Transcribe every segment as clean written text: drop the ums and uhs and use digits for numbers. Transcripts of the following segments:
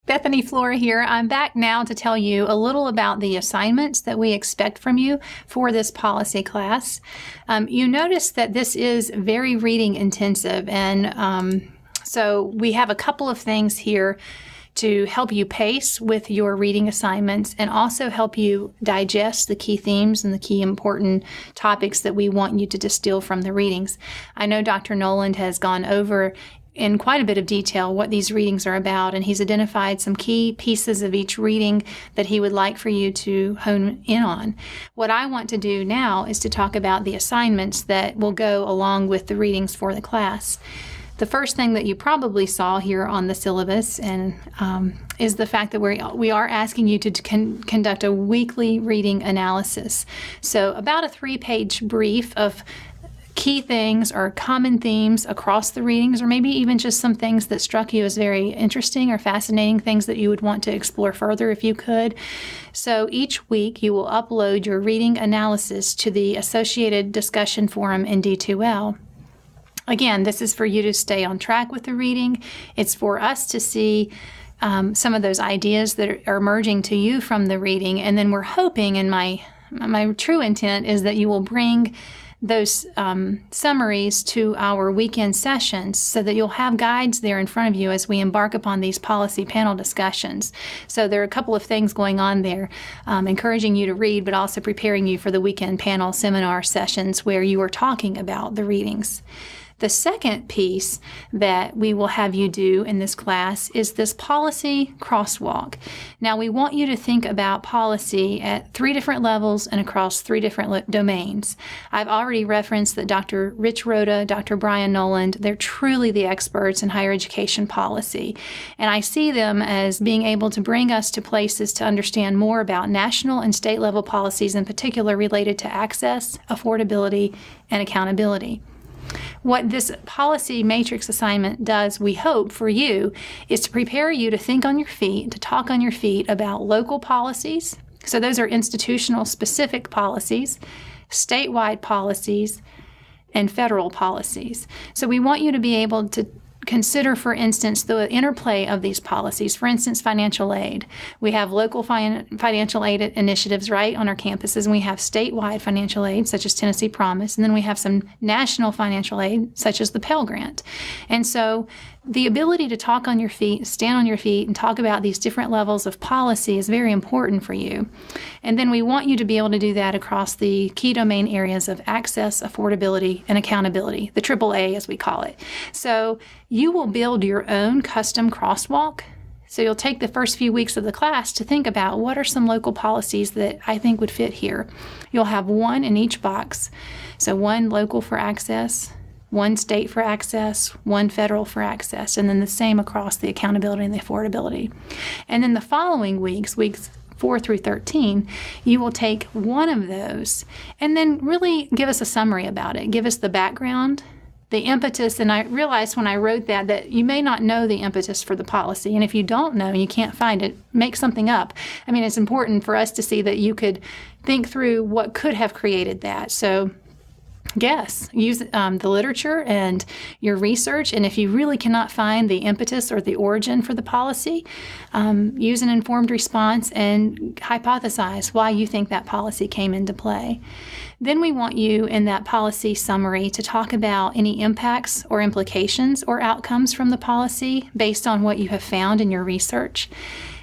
Bethany, Flora here. I'm back now to tell you a little about the assignments that we expect from you for this policy class. You notice that this is very reading intensive, and so we have a couple of things here to help you pace with your reading assignments and also help you digest the key themes and the key important topics that we want you to distill from the readings. I know Dr. Noland has gone over in quite a bit of detail what these readings are about, and he's identified some key pieces of each reading that he would like for you to hone in on. What I want to do now is to talk about the assignments that will go along with the readings for the class. The first thing that you probably saw here on the syllabus and is the fact that we are asking you to conduct a weekly reading analysis. So about a 3-page brief of key things or common themes across the readings, or maybe even just some things that struck you as very interesting or fascinating, things that you would want to explore further if you could. So each week you will upload your reading analysis to the associated discussion forum in D2L. Again, this is for you to stay on track with the reading. It's for us to see some of those ideas that are emerging to you from the reading, and then we're hoping, and my true intent is that you will bring those summaries to our weekend sessions so that you'll have guides there in front of you as we embark upon these policy panel discussions. So there are a couple of things going on there, encouraging you to read, but also preparing you for the weekend panel seminar sessions where you are talking about the readings. The second piece that we will have you do in this class is this policy crosswalk. Now, we want you to think about policy at 3 different levels and across 3 different domains. I've already referenced that Dr. Rich Rhoda, Dr. Brian Noland, they're truly the experts in higher education policy. And I see them as being able to bring us to places to understand more about national and state level policies, in particular related to access, affordability, and accountability. What this policy matrix assignment does, we hope, for you, is to prepare you to think on your feet, to talk on your feet about local policies. So those are institutional specific policies, statewide policies, and federal policies. So we want you to be able to consider, for instance, the interplay of these policies. For instance, financial aid. We have local financial aid initiatives right on our campuses, and we have statewide financial aid, such as Tennessee Promise, and then we have some national financial aid, such as the Pell Grant. And so the ability to talk on your feet, stand on your feet, and talk about these different levels of policy is very important for you. And then we want you to be able to do that across the key domain areas of access, affordability, and accountability, the AAA as we call it. So you will build your own custom crosswalk. So you'll take the first few weeks of the class to think about what are some local policies that I think would fit here. You'll have one in each box. So one local for access, one state for access, one federal for access, and then the same across the accountability and the affordability. And then the following weeks 4 through 13, you will take one of those and then really give us a summary about it. Give us the background, the impetus, and I realized when I wrote that you may not know the impetus for the policy, and if you don't know, you can't find it, make something up. I mean, it's important for us to see that you could think through what could have created that. So guess, use the literature and your research, and if you really cannot find the impetus or the origin for the policy, use an informed response and hypothesize why you think that policy came into play. Then we want you in that policy summary to talk about any impacts or implications or outcomes from the policy based on what you have found in your research.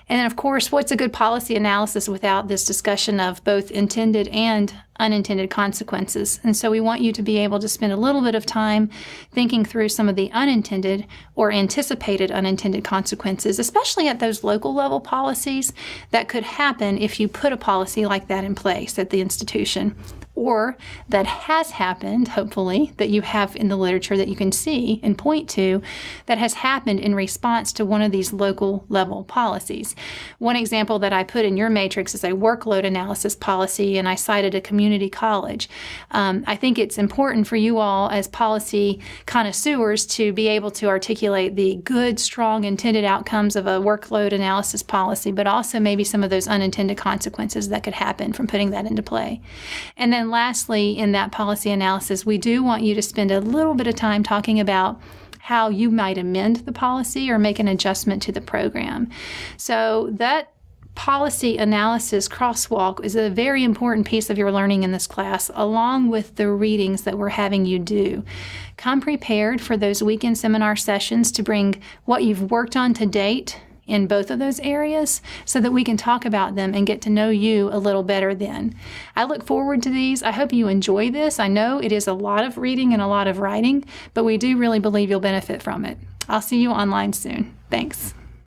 And then, of course, what's a good policy analysis without this discussion of both intended and unintended consequences? And so we want you to be able to spend a little bit of time thinking through some of the unintended or anticipated unintended consequences, especially at those local level policies that could happen if you put a policy like that in place at the institution, or that has happened, hopefully, that you have in the literature that you can see and point to that has happened in response to one of these local level policies. One example that I put in your matrix is a workload analysis policy, and I cited a community college. I think it's important for you all as policy connoisseurs to be able to articulate the good, strong, intended outcomes of a workload analysis policy, but also maybe some of those unintended consequences that could happen from putting that into play. And then lastly, in that policy analysis, we do want you to spend a little bit of time talking about how you might amend the policy or make an adjustment to the program. So that policy analysis crosswalk is a very important piece of your learning in this class, along with the readings that we're having you do. Come prepared for those weekend seminar sessions to bring what you've worked on to date in both of those areas so that we can talk about them and get to know you a little better then. I look forward to these. I hope you enjoy this. I know it is a lot of reading and a lot of writing, but we do really believe you'll benefit from it. I'll see you online soon. Thanks.